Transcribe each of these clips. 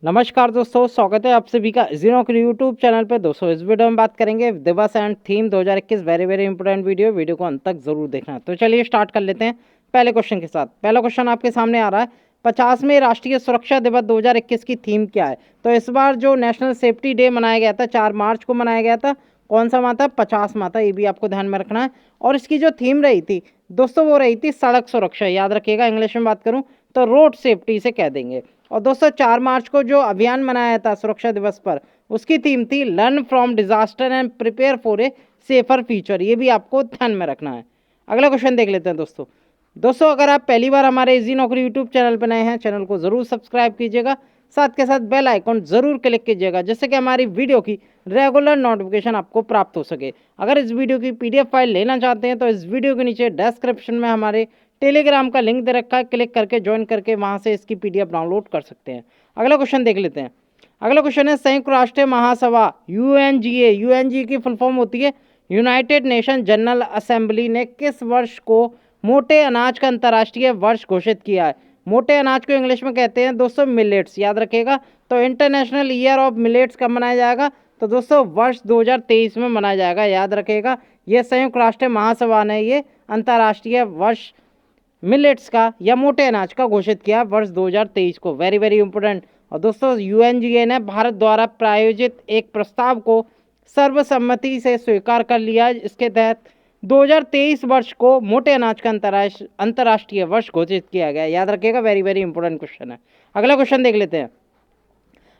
नमस्कार दोस्तों, स्वागत है आप सभी का इजी के यूट्यूब चैनल पे। दोस्तों इस वीडियो में बात करेंगे दिवस and theme 2021। Very very important video को अंत तक जरूर देखना। तो चलिए स्टार्ट कर लेते हैं पहले क्वेश्चन के साथ। पहला क्वेश्चन आपके सामने आ रहा है, 50वें राष्ट्रीय सुरक्षा दिवस 2021 की थीम क्या है। तो इस बार जो नेशनल सेफ्टी डे मनाया गया था 4 मार्च को मनाया गया था, कौन सा माह था? 50 माह था। ये भी आपको ध्यान में रखना है। और इसकी जो थीम रही थी दोस्तों वो रही थी सड़क सुरक्षा। याद रखिएगा, इंग्लिश में बात करूं तो रोड सेफ्टी से कह देंगे। और दोस्तों 4 मार्च को जो अभियान मनाया था सुरक्षा दिवस पर, उसकी थीम थी learn from disaster and prepare for a safer future. ये भी आपको ध्यान में रखना है। अगला क्वेश्चन देख लेते हैं दोस्तों। दोस्तों अगर आप पहली बार हमारे इजी नौकरी यूट्यूब चैनल पर नए हैं, चैनल को जरूर सब्सक्राइब कीजिएगा, साथ के साथ बेल आइकॉन जरूर क्लिक कीजिएगा, जिससे कि हमारी वीडियो की रेगुलर नोटिफिकेशन आपको प्राप्त हो सके। अगर इस वीडियो की पीडीएफ फाइल लेना चाहते हैं तो इस वीडियो के नीचे डिस्क्रिप्शन में हमारे टेलीग्राम का लिंक दे रखा है, क्लिक करके ज्वाइन करके वहां से इसकी पीडीएफ डाउनलोड कर सकते हैं। अगला क्वेश्चन देख लेते हैं। अगला क्वेश्चन है, संयुक्त राष्ट्र महासभा यूएनजीए, यूएनजी की फुल फॉर्म होती है यूनाइटेड नेशन जनरल असेंबली, ने किस वर्ष को मोटे अनाज का अंतर्राष्ट्रीय वर्ष घोषित किया है? मोटे अनाज को इंग्लिश में कहते हैं दोस्तों मिलेट्स। याद रखिएगा। तो इंटरनेशनल ईयर ऑफ मिलेट्स कब मनाया जाएगा? तो दोस्तों वर्ष 2023 में मनाया जाएगा। याद रखिएगा, ये संयुक्त राष्ट्र महासभा ने ये अंतर्राष्ट्रीय वर्ष मिलेट्स का या मोटे अनाज का घोषित किया वर्ष 2023 को। Very very important. और दोस्तों यूएनजीए ने भारत द्वारा प्रायोजित एक प्रस्ताव को सर्वसम्मति से स्वीकार कर लिया। इसके तहत 2023 वर्ष को मोटे अनाज का अंतर्राष्ट्रीय वर्ष घोषित किया गया। याद रखिएगा, वेरी वेरी इंपॉर्टेंट क्वेश्चन है। अगला क्वेश्चन देख लेते हैं।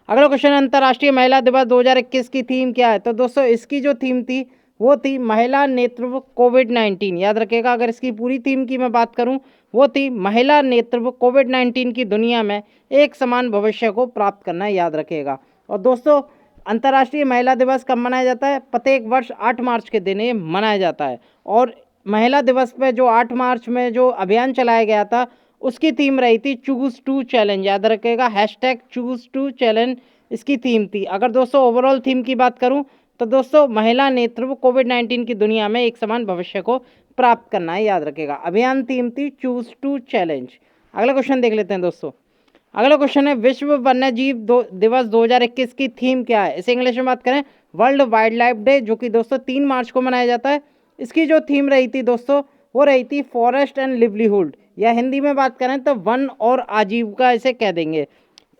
अगला क्वेश्चन, अंतर्राष्ट्रीय महिला दिवस 2021 की थीम क्या है? तो दोस्तों इसकी जो थीम थी वो थी महिला नेतृत्व कोविड-19। याद रखिएगा, अगर इसकी पूरी थीम की मैं बात करूं वो थी महिला नेतृत्व कोविड-19 की दुनिया में एक समान भविष्य को प्राप्त करना है। याद रखिएगा। और दोस्तों अंतर्राष्ट्रीय महिला दिवस कब मनाया जाता है? प्रत्येक वर्ष 8 मार्च के दिन ये मनाया जाता है। और महिला दिवस पे जो 8 मार्च में जो अभियान चलाया गया था उसकी थीम रही थी चूज टू चैलेंज। याद रखिएगा, हैशटैग चूज टू चैलेंज इसकी थीम थी। अगर दोस्तों ओवरऑल थीम की बात करूं तो दोस्तों महिला नेतृत्व कोविड-19 की दुनिया में एक समान भविष्य को प्राप्त करना है। याद रखिएगा, अभियान थीम थी चूज टू चैलेंज। अगला क्वेश्चन देख लेते हैं दोस्तों। अगला क्वेश्चन है, विश्व वन्य जीव दिवस 2021 की थीम क्या है? इसे इंग्लिश में बात करें वर्ल्ड वाइल्ड लाइफ डे, जो कि दोस्तों 3 मार्च को मनाया जाता है। इसकी जो थीम रही थी दोस्तों वो रही थी फॉरेस्ट एंड लिवलीहुड, या हिंदी में बात करें तो वन और आजीविका इसे कह देंगे।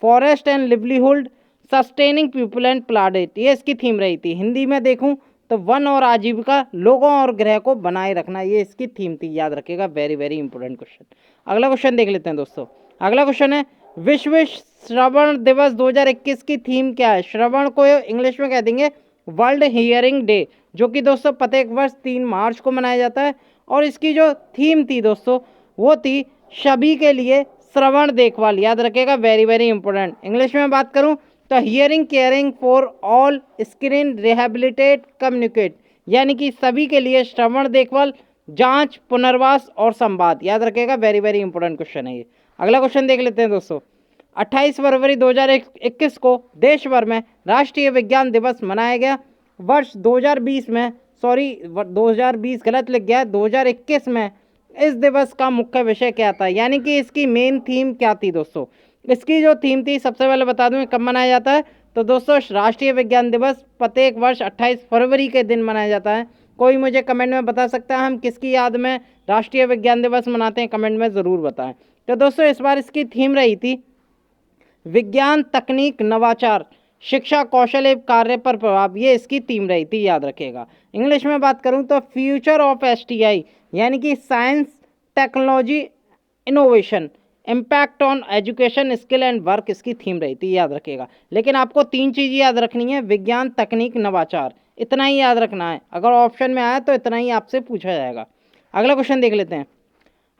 Forest and livelihood sustaining people and planet, ये इसकी थीम रही थी। हिंदी में देखूं तो वन और आजीविका, लोगों और ग्रह को बनाए रखना, ये इसकी थीम थी। याद रखिएगा, वेरी वेरी इंपॉर्टेंट क्वेश्चन। अगला क्वेश्चन देख लेते हैं दोस्तों। अगला क्वेश्चन है, विश्व श्रवण दिवस 2021 की थीम क्या है? श्रवण को इंग्लिश में कह देंगे वर्ल्ड हियरिंग डे, जो कि दोस्तों प्रत्येक वर्ष 3 मार्च को मनाया जाता है। और इसकी जो थीम थी दोस्तों वो थी सभी के लिए श्रवण देखभाल। याद रखिएगा, वेरी वेरी इंपॉर्टेंट। इंग्लिश में बात करूं तो hearing caring for all screen rehabilitate communicate, यानी कि सभी के लिए श्रवण देखभाल, जांच, पुनर्वास और संवाद। याद रखिएगा, वेरी वेरी इंपॉर्टेंट क्वेश्चन है ये। अगला क्वेश्चन देख लेते हैं दोस्तों। 28 फरवरी 2021 को देश भर में राष्ट्रीय विज्ञान दिवस मनाया गया। वर्ष 2020 में, सॉरी 2020 गलत लिख गया, 2021 में इस दिवस का मुख्य विषय क्या था, यानी कि इसकी मेन थीम क्या थी दोस्तों? इसकी जो थीम थी सबसे पहले बता दूं कब मनाया जाता है। तो दोस्तों राष्ट्रीय विज्ञान दिवस प्रत्येक वर्ष 28 फरवरी के दिन मनाया जाता है। कोई मुझे कमेंट में बता सकता है हम किसकी याद में राष्ट्रीय विज्ञान दिवस मनाते हैं? कमेंट में ज़रूर बताएं। तो दोस्तों इस बार इसकी थीम रही थी विज्ञान, तकनीक, नवाचार, शिक्षा, कौशल एवं कार्य पर प्रभाव, ये इसकी थीम रही थी। याद रखिएगा। इंग्लिश में बात करूं तो फ्यूचर ऑफ एसटीआई, यानी कि science, technology, innovation, impact on education, skill and work, इसकी थीम रही थी। याद रखिएगा। लेकिन आपको 3 चीज़ याद रखनी है, विज्ञान, तकनीक, नवाचार, इतना ही याद रखना है। अगर ऑप्शन में आया तो इतना ही आपसे पूछा जाएगा। अगला क्वेश्चन देख लेते हैं।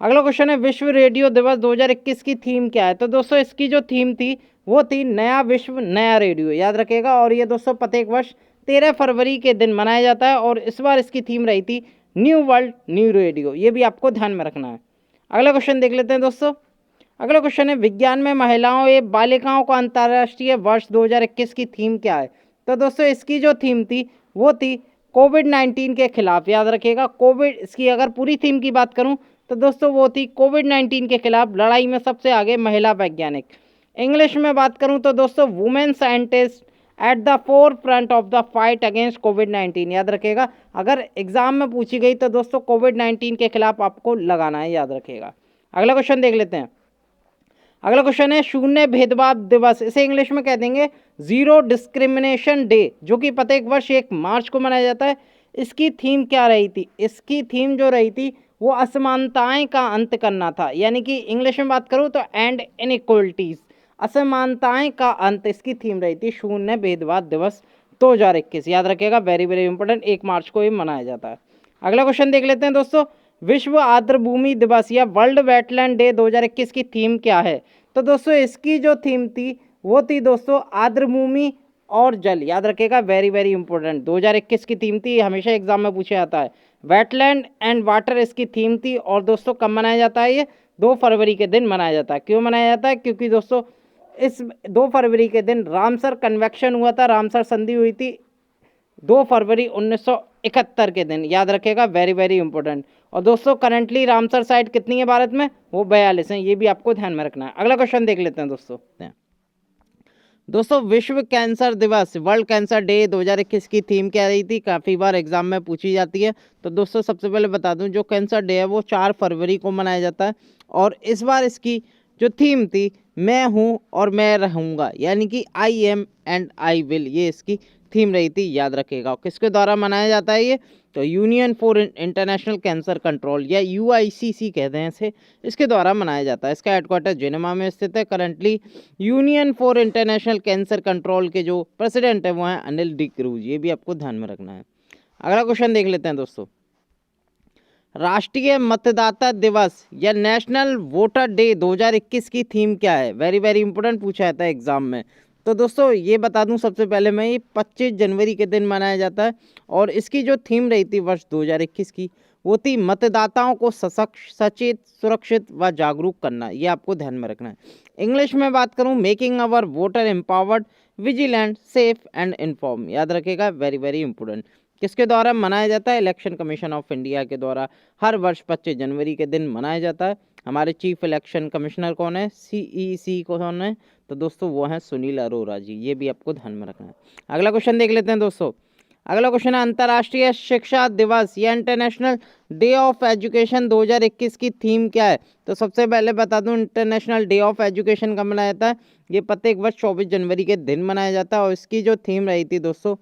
अगला क्वेश्चन है, विश्व रेडियो दिवस 2021 की थीम क्या है? तो दोस्तों इसकी जो थीम थी वो थी नया विश्व नया रेडियो। याद रखिएगा। और ये दोस्तों प्रत्येक वर्ष 13 फरवरी के दिन मनाया जाता है। और इस बार इसकी थीम रही थी न्यू वर्ल्ड न्यू रेडियो, ये भी आपको ध्यान में रखना है। अगला क्वेश्चन देख लेते हैं दोस्तों। अगला क्वेश्चन है, विज्ञान में महिलाओं एवं बालिकाओं का अंतर्राष्ट्रीय वर्ष 2021 की थीम क्या है? तो दोस्तों इसकी जो थीम थी वो थी कोविड-19 के खिलाफ। याद रखिएगा, कोविड, इसकी अगर पूरी थीम की बात करूं तो दोस्तों वो थी कोविड-19 के खिलाफ लड़ाई में सबसे आगे महिला वैज्ञानिक। इंग्लिश में बात करूं तो दोस्तों women scientist at the forefront of the fight against कोविड-19। याद रखिएगा, अगर एग्जाम में पूछी गई तो दोस्तों कोविड-19 के खिलाफ आपको लगाना है, याद रखिएगा। अगला क्वेश्चन देख लेते हैं। अगला क्वेश्चन है शून्य भेदभाव दिवस, इसे इंग्लिश में कह देंगे जीरो डिस्क्रिमिनेशन डे, जो कि प्रत्येक वर्ष 1 मार्च को मनाया जाता है। इसकी थीम क्या रही थी? इसकी थीम जो रही थी वो असमानताएं का अंत करना था, यानी कि इंग्लिश में बात करूं तो एंड इनइक्वलिटीज, असमानताएं का अंत इसकी थीम रही थी शून्य भेदभाव दिवस 2021। याद रखिएगा, वेरी वेरी इंपॉर्टेंट, 1 मार्च को ये मनाया जाता है। अगला क्वेश्चन देख लेते हैं दोस्तों, विश्व आर्द्रभूमि दिवस या वर्ल्ड वेटलैंड डे 2021 की थीम क्या है? तो दोस्तों इसकी जो थीम थी वो थी दोस्तों आर्द्रभूमि और जल। याद रखिएगा, वेरी वेरी इंपॉर्टेंट, 2021 की थीम थी, हमेशा एग्जाम में पूछा जाता है। वेटलैंड एंड वाटर इसकी थीम थी। और दोस्तों कब मनाया जाता है? ये 2 फरवरी के दिन मनाया जाता है। क्यों मनाया जाता है? क्योंकि दोस्तों इस 2 फरवरी के दिन रामसर कन्वेक्शन हुआ था, रामसर संधि हुई थी 2 फरवरी 1971 के दिन। याद रखिएगा, वेरी वेरी इंपॉर्टेंट। और दोस्तों करंटली रामसर साइट कितनी है भारत में? वो 42 हैं, ये भी आपको ध्यान में रखना है। अगला क्वेश्चन देख लेते हैं दोस्तों विश्व कैंसर दिवस, वर्ल्ड कैंसर डे 2021 की थीम क्या रही थी? काफ़ी बार एग्जाम में पूछी जाती है। तो दोस्तों सबसे पहले बता दूं, जो कैंसर डे है वो 4 फरवरी को मनाया जाता है। और इस बार इसकी जो थीम थी मैं हूं और मैं रहूंगा, यानी कि I am and I will, ये इसकी थीम रही थी। याद रखिएगा, किसके द्वारा मनाया जाता है ये? तो union for international cancer control या यूआईसीसी कहते हैं इसे, इसके द्वारा मनाया जाता है। इसका हेडक्वार्टर जिनेवा में स्थित है। Currently union for international cancer control के जो प्रेसिडेंट है वो हैं अनिल डी क्रूज, ये भी आपको ध्यान में रखना है। अगला क्वेश्चन देख लेते हैं दोस्तों, राष्ट्रीय मतदाता दिवस या नेशनल वोटर डे 2021 की थीम क्या है? वेरी वेरी इंपॉर्टेंट, पूछा जाता है एग्जाम में। तो दोस्तों ये बता दूं सबसे पहले मैं, ये 25 जनवरी के दिन मनाया जाता है। और इसकी जो थीम रही थी वर्ष 2021 की वो थी मतदाताओं को सशक्त, सचेत, सुरक्षित व जागरूक करना, ये आपको ध्यान में रखना है। इंग्लिश में बात करूं, making our voter empowered, vigilant, safe and inform. याद रखिएगा, वेरी वेरी इंपॉर्टेंट। किसके द्वारा मनाया जाता है? इलेक्शन कमीशन ऑफ इंडिया के द्वारा हर वर्ष 25 जनवरी के दिन मनाया जाता है। हमारे चीफ इलेक्शन कमिश्नर कौन है? सीईसी कौन है? तो दोस्तों वो हैं सुनील अरोरा जी, ये भी आपको ध्यान में रखना है। अगला क्वेश्चन देख लेते हैं दोस्तों। अगला क्वेश्चन है अंतर्राष्ट्रीय शिक्षा दिवस या इंटरनेशनल डे ऑफ एजुकेशन 2021 की थीम क्या है? तो सबसे पहले बता दूं, इंटरनेशनल डे ऑफ एजुकेशन कब मनाया जाता है? ये प्रत्येक वर्ष 24 जनवरी के दिन मनाया जाता है। और इसकी जो थीम रही थी दोस्तों,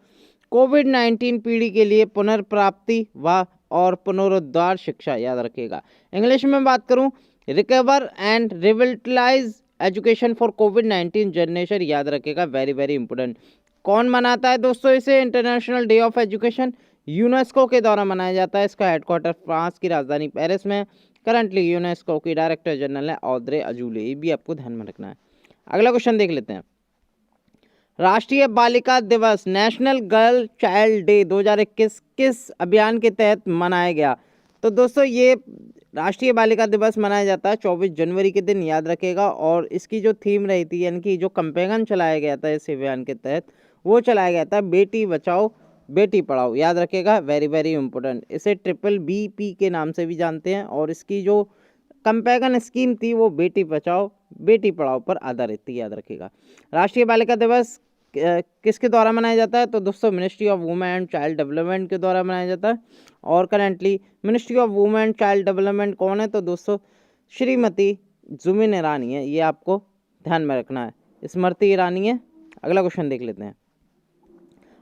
कोविड-19 पीढ़ी के लिए पुनर्प्राप्ति व और पुनरुद्धार शिक्षा। याद रखिएगा। इंग्लिश में बात करूं, recover and revitalize education for कोविड-19 जनरेशन। याद रखिएगा, वेरी वेरी इंपॉर्टेंट। कौन मनाता है दोस्तों इसे, international day of education? UNESCO के द्वारा मनाया जाता है। इसका हेडक्वार्टर फ्रांस की राजधानी पेरिस में। करंटली यूनेस्को की डायरेक्टर जनरल है ऑद्रे अजूले, ये भी आपको ध्यान में रखना है। अगला क्वेश्चन देख लेते हैं, राष्ट्रीय बालिका दिवस, नेशनल गर्ल चाइल्ड डे 2021 किस अभियान के तहत मनाया गया? तो दोस्तों ये राष्ट्रीय बालिका दिवस मनाया जाता है 24 जनवरी के दिन। याद रखेगा। और इसकी जो थीम रही थी, यानी कि जो कैंपेन चलाया गया था इस अभियान के तहत, वो चलाया गया था बेटी बचाओ बेटी पढ़ाओ। याद रखेगा, वेरी वेरी इंपॉर्टेंट। इसे BBP के नाम से भी जानते हैं। और इसकी जो कैंपेन स्कीम थी वो बेटी बचाओ बेटी पढ़ाओ पर आधारित थी। याद रखिएगा। राष्ट्रीय बालिका दिवस किसके द्वारा मनाया जाता है? तो दोस्तों ministry of women and child development के द्वारा मनाया जाता है। और currently ministry of women and child development कौन है? तो दोस्तों श्रीमती जुमिन ईरानी है, ये आपको ध्यान में रखना है, स्मृति ईरानी है। अगला क्वेश्चन देख लेते हैं।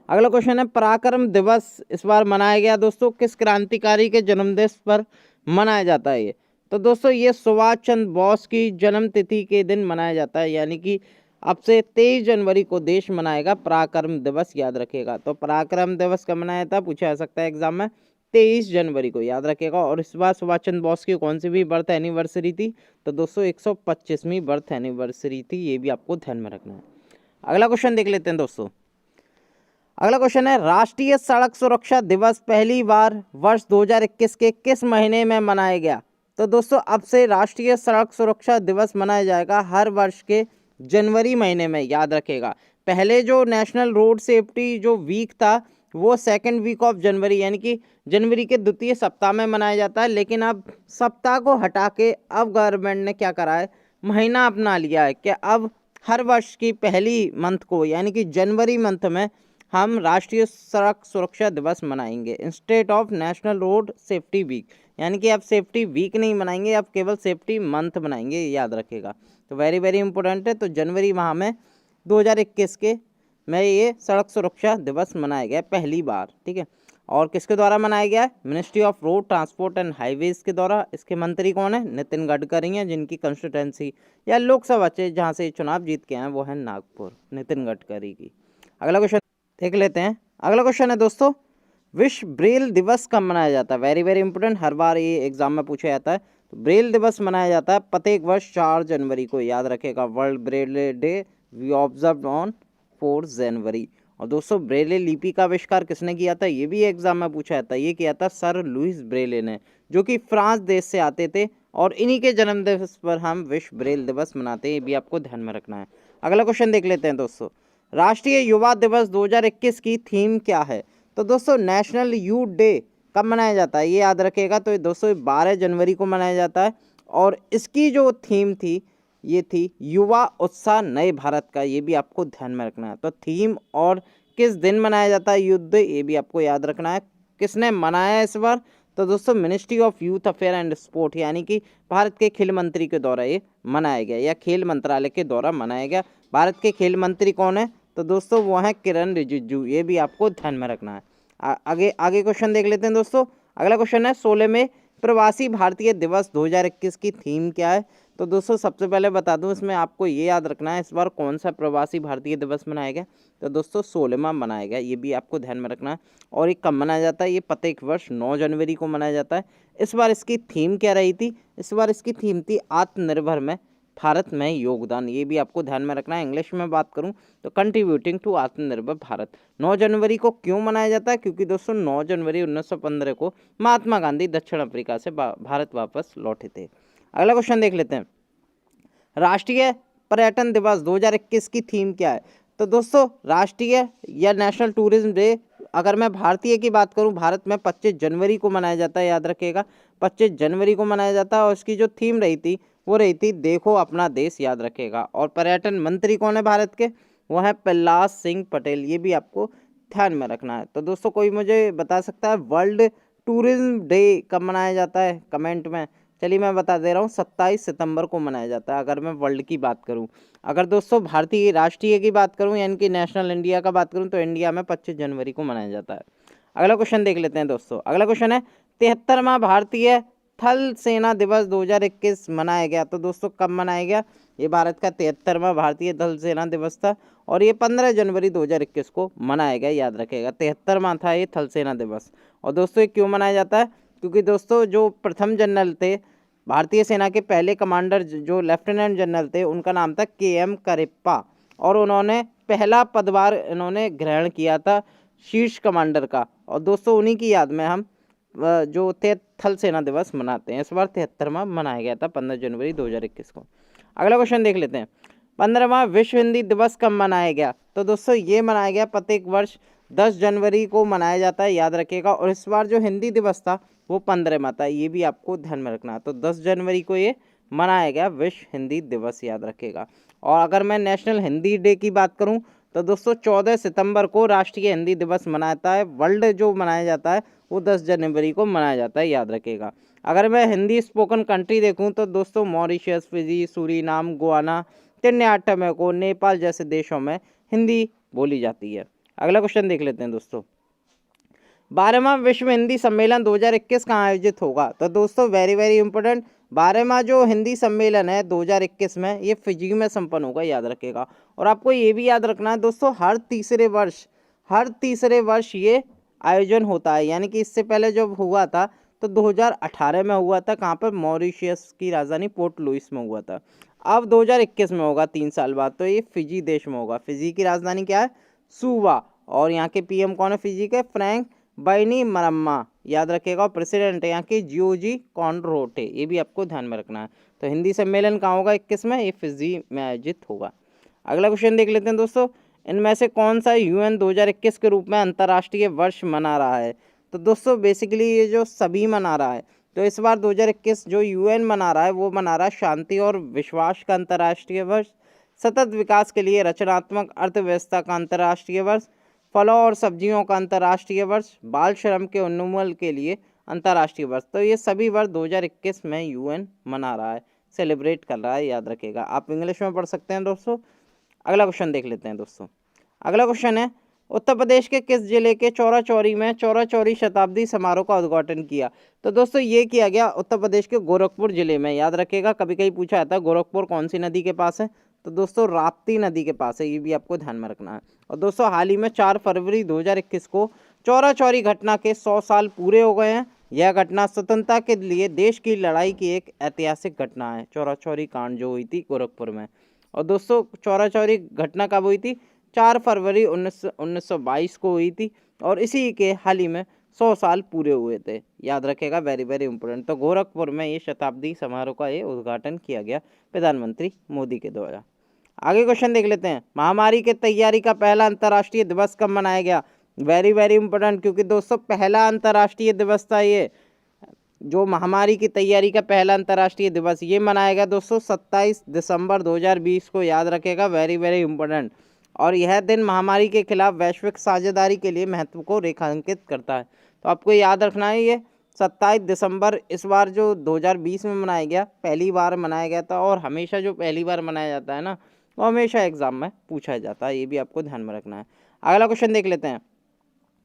अगला क्वेश्चन है पराक्रम दिवस इस बार मनाया गया दोस्तों किस क्रांतिकारी के जन्मदिवस पर मनाया जाता है? ये तो दोस्तों ये सुभाष चंद्र बोस की जन्म तिथि के दिन मनाया जाता है, यानी कि अब से 23 जनवरी को देश मनाएगा पराक्रम दिवस। याद रखिएगा। तो पराक्रम दिवस कब मनाया था, पूछा जा सकता है एग्जाम में, 23 जनवरी को। याद रखिएगा। और इस बार सुभाष चंद्र बोस की कौन सी भी बर्थ एनिवर्सरी थी? तो दोस्तों 125वीं बर्थ एनिवर्सरी थी, ये भी आपको ध्यान में रखना है। अगला क्वेश्चन देख लेते हैं दोस्तों। अगला क्वेश्चन है राष्ट्रीय सड़क सुरक्षा दिवस पहली बार वर्ष 2021 के किस महीने में मनाया गया? तो दोस्तों अब से राष्ट्रीय सड़क सुरक्षा दिवस मनाया जाएगा हर वर्ष के जनवरी महीने में। याद रखेगा। पहले जो नेशनल रोड सेफ्टी जो वीक था वो 2nd वीक ऑफ जनवरी, यानी कि जनवरी के द्वितीय सप्ताह में मनाया जाता है। लेकिन अब सप्ताह को हटा के अब गवर्नमेंट ने क्या करा है, महीना अपना लिया है कि अब हर वर्ष की पहली मंथ को यानी कि जनवरी मंथ में हम राष्ट्रीय सड़क सुरक्षा दिवस मनाएंगे instead of national road safety week. यानी कि आप सेफ्टी वीक नहीं मनाएंगे, आप केवल सेफ्टी मंथ मनाएंगे, ये याद रखेगा। तो वेरी वेरी इंपॉर्टेंट है। तो जनवरी माह में 2021 के में ये सड़क सुरक्षा दिवस मनाया गया पहली बार, ठीक है। और किसके द्वारा मनाया गया है? Ministry of road transport and highways के द्वारा। इसके मंत्री कौन है? नितिन गडकरी हैं, जिनकी कंस्टिट्यूंसी या लोकसभा से जहाँ से चुनाव जीत के आए वो है नागपुर, नितिन गडकरी की। अगला क्वेश्चन देख लेते हैं। अगला क्वेश्चन है दोस्तों, विश्व ब्रेल दिवस कब मनाया जाता है? वेरी वेरी इंपॉर्टेंट, हर बार ये एग्जाम में पूछा जाता है। तो ब्रेल दिवस मनाया जाता है प्रत्येक वर्ष 4 जनवरी को, याद रखेगा। World Braille day we observe on 4 January. और दोस्तों ब्रेले लिपि का आविष्कार किसने किया था? ये भी एग्जाम में पूछा जाता है। ये किया था सर लुइस ब्रेले ने, जो कि फ्रांस देश से आते थे। और इन्हीं के जन्म दिवस पर हम विश्व ब्रेल दिवस मनाते हैं, ये भी आपको ध्यान में रखना है। अगला क्वेश्चन देख लेते हैं दोस्तों, राष्ट्रीय युवा दिवस 2021 की थीम क्या है? तो दोस्तों नेशनल यूथ डे कब मनाया जाता है? ये याद रखिएगा। तो दोस्तों 12 जनवरी को मनाया जाता है। और इसकी जो थीम थी ये थी युवा उत्साह नए भारत का, ये भी आपको ध्यान में रखना है। तो थीम और किस दिन मनाया जाता है युद्ध, ये भी आपको याद रखना है। किसने मनाया है इस बार? तो दोस्तों ministry of youth affair and sport, यानी कि भारत के खेल मंत्री के द्वारा ये मनाया गया, या खेल मंत्रालय के द्वारा मनाया गया। भारत के खेल मंत्री कौन है? तो दोस्तों वो हैं किरण रिजिजू, ये भी आपको ध्यान में रखना है। आगे आगे क्वेश्चन देख लेते हैं दोस्तों। अगला क्वेश्चन है 16 में प्रवासी भारतीय दिवस 2021 की थीम क्या है? तो दोस्तों सबसे पहले बता दूं, इसमें आपको ये याद रखना है इस बार कौन सा प्रवासी भारतीय दिवस मनाया गया। तो दोस्तों 16वां मनाया गया, ये भी आपको ध्यान में रखना है। और ये कब मनाया जाता है? ये प्रत्येक वर्ष 9 जनवरी को मनाया जाता है। इस बार इसकी थीम क्या रही थी? इस बार इसकी थीम थी आत्मनिर्भर में भारत में योगदान, ये भी आपको ध्यान में रखना है। इंग्लिश में बात करूं तो कंट्रीब्यूटिंग टू आत्मनिर्भर भारत। 9 जनवरी को क्यों मनाया जाता है? क्योंकि दोस्तों 9 जनवरी 1915 को महात्मा गांधी दक्षिण अफ्रीका से भारत वापस लौटे थे। अगला क्वेश्चन देख लेते हैं, राष्ट्रीय पर्यटन दिवस 2021 की थीम क्या है? तो दोस्तों राष्ट्रीय या नेशनल टूरिज्म डे, अगर मैं भारतीय की बात करूं, भारत में 25 जनवरी को मनाया जाता है, याद रखिएगा। 25 जनवरी को मनाया जाता है। और इसकी जो थीम रही थी वो रही थी देखो अपना देश, याद रखेगा। और पर्यटन मंत्री कौन है भारत के? वो है प्रहलाद सिंह पटेल, ये भी आपको ध्यान में रखना है। तो दोस्तों कोई मुझे बता सकता है वर्ल्ड टूरिज्म डे कब मनाया जाता है? कमेंट में। चलिए मैं बता दे रहा हूँ, 27 सितंबर को मनाया जाता है, अगर मैं वर्ल्ड की बात करूँ। अगर दोस्तों भारतीय राष्ट्रीय की बात करूँ यानी कि नेशनल इंडिया का बात करूँ तो इंडिया में 25 जनवरी को मनाया जाता है। अगला क्वेश्चन देख लेते हैं दोस्तों। अगला क्वेश्चन है 73वां भारतीय थल सेना दिवस 2021 मनाया गया। तो दोस्तों कब मनाया गया? ये भारत का 73वां भारतीय थल सेना दिवस था। और ये 15 जनवरी 2021 को मनाया गया, याद रखेगा। 73वां था ये थल सेना दिवस। और दोस्तों ये क्यों मनाया जाता है? क्योंकि दोस्तों जो प्रथम जनरल थे भारतीय सेना के, पहले कमांडर जो लेफ्टिनेंट जनरल थे, उनका नाम था KM करिप्पा। और उन्होंने पहला पदभार इन्होंने ग्रहण किया था शीर्ष कमांडर का। और दोस्तों उन्हीं की याद में हम जो थल सेना दिवस मनाते हैं। इस बार 73वां मनाया गया था 15 जनवरी 2021 को। अगला क्वेश्चन देख लेते हैं, 15वां विश्व हिंदी दिवस कब मनाया गया? तो दोस्तों ये मनाया गया प्रत्येक वर्ष 10 जनवरी को मनाया जाता है, याद रखिएगा। और इस बार जो हिंदी दिवस था वो 15वां था, ये भी आपको ध्यान में रखना है। तो 10 जनवरी को ये मनाया गया विश्व हिंदी दिवस, याद रखिएगा। और अगर मैं नेशनल हिंदी डे की बात करूं तो दोस्तों 14 सितंबर को राष्ट्रीय हिंदी दिवस मनाता है। वर्ल्ड जो मनाया जाता है वो 10 जनवरी को मनाया जाता है, याद रखिएगा। अगर मैं हिंदी स्पोकन कंट्री देखूं तो दोस्तों Mauritius, Fiji, Suriname, Guana, Trinidad Tobago, Nepal जैसे देशों में हिंदी बोली जाती है। अगला क्वेश्चन देख लेते हैं दोस्तों, 12वां विश्व हिंदी सम्मेलन 2021 कहाँ आयोजित होगा? तो दोस्तों वेरी वेरी इंपॉर्टेंट, 12वां जो हिंदी सम्मेलन है 2021 में ये फिजी में संपन्न होगा, याद रखेगा। और आपको ये भी याद रखना है दोस्तों, हर तीसरे वर्ष ये आयोजन होता है। यानी कि इससे पहले जब हुआ था तो 2018 में हुआ था, कहाँ पर? मॉरिशस की राजधानी पोर्ट लुइस में हुआ था। अब 2021 में होगा 3 साल बाद, तो ये फिजी देश में होगा। फिजी की राजधानी क्या है? सुवा। और यहाँ के PM कौन है फिजी के? फ्रैंक बैनिमरामा, याद रखिएगा। प्रेसिडेंट है यहाँ के जियोजी कॉन्ड्रोटे, ये भी आपको ध्यान में रखना है। तो हिंदी सम्मेलन कहाँ होगा 21 में? ये फिजी में आयोजित होगा। अगला क्वेश्चन देख लेते हैं दोस्तों, इनमें से कौन सा UN 2021 के रूप में अंतर्राष्ट्रीय वर्ष मना रहा है? तो दोस्तों बेसिकली ये जो सभी मना रहा है। तो इस बार 2021 जो UN मना रहा है वो मना रहा है शांति और विश्वास का अंतर्राष्ट्रीय वर्ष, सतत विकास के लिए रचनात्मक अर्थव्यवस्था का अंतर्राष्ट्रीय वर्ष, फलों और सब्जियों का अंतर्राष्ट्रीय वर्ष, बाल श्रम के उन्मूलन के लिए अंतर्राष्ट्रीय वर्ष। तो ये सभी वर्ष 2021 में यूएन मना रहा है, सेलिब्रेट कर रहा है, याद रखिएगा। आप इंग्लिश में पढ़ सकते हैं दोस्तों। अगला क्वेश्चन देख लेते हैं दोस्तों। अगला क्वेश्चन है, उत्तर प्रदेश के किस जिले के चौरा चौरी में चौरा चौरी शताब्दी समारोह का उद्घाटन किया? तो दोस्तों ये किया गया उत्तर प्रदेश के गोरखपुर जिले में, याद रखिएगा। कभी कभी पूछा जाता है गोरखपुर कौन सी नदी के पास है, तो दोस्तों राप्ती नदी के पास है, ये भी आपको ध्यान में रखना है। और दोस्तों हाल ही में 4 फरवरी 2021 को चौरा चौरी घटना के 100 साल पूरे हो गए हैं। यह घटना स्वतंत्रता के लिए देश की लड़ाई की एक ऐतिहासिक घटना है, चौरा चौरी कांड जो हुई थी गोरखपुर में। और दोस्तों चौरा चौरी घटना कब हुई थी? 4 फरवरी 1922 को हुई थी, और इसी के हाल ही में 100 साल पूरे हुए थे, याद रखेगा। Very very important. तो गोरखपुर में ये शताब्दी समारोह का ये उद्घाटन किया गया प्रधानमंत्री मोदी के द्वारा। आगे क्वेश्चन देख लेते हैं, महामारी के तैयारी का पहला अंतर्राष्ट्रीय दिवस कब मनाया गया? वेरी वेरी इंपॉर्टेंट, क्योंकि दोस्तों पहला अंतर्राष्ट्रीय दिवस था ये, जो महामारी की तैयारी का पहला अंतर्राष्ट्रीय दिवस ये मनाया गया दोस्तों 27 दिसंबर 2020 को, याद रखेगा। Very very important. और यह दिन महामारी के खिलाफ वैश्विक साझेदारी के लिए महत्व को रेखांकित करता है। तो आपको याद रखना है, ये 27 दिसंबर इस बार जो 2020 में मनाया गया, पहली बार मनाया गया था। और हमेशा जो पहली बार मनाया जाता है ना, वो हमेशा एग्जाम में पूछा जाता है, ये भी आपको ध्यान में रखना है। अगला क्वेश्चन देख लेते हैं,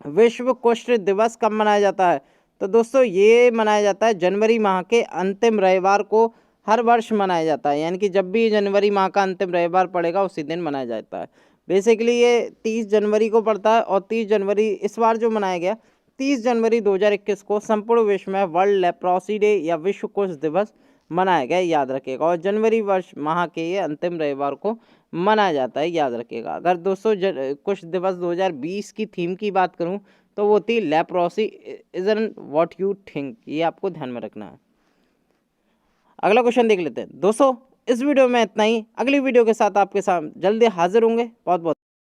विश्व कुष्ठ दिवस कब मनाया जाता है? तो दोस्तों ये मनाया जाता है जनवरी माह के अंतिम रविवार को, हर वर्ष मनाया जाता है। यानी कि जब भी जनवरी माह का अंतिम रविवार पड़ेगा उसी दिन मनाया जाता है। बेसिकली ये 30 जनवरी को पड़ता है, और 30 जनवरी इस बार जो मनाया गया 30 जनवरी 2021 को संपूर्ण विश्व में वर्ल्ड लेप्रोसी डे या विश्व कुष्ठ दिवस मनाया गया, याद रखिएगा। और जनवरी वर्ष माह के ये अंतिम रविवार को मनाया जाता है, याद रखिएगा। अगर दोस्तों कुष्ठ दिवस 2020 की थीम की बात करूं तो वो थी leprosy isn't what you think, ये आपको ध्यान में रखना है। अगला क्वेश्चन देख लेते हैं दोस्तों। इस वीडियो में इतना ही, अगली वीडियो के साथ आपके साथ जल्दी हाजिर होंगे। बहुत बहुत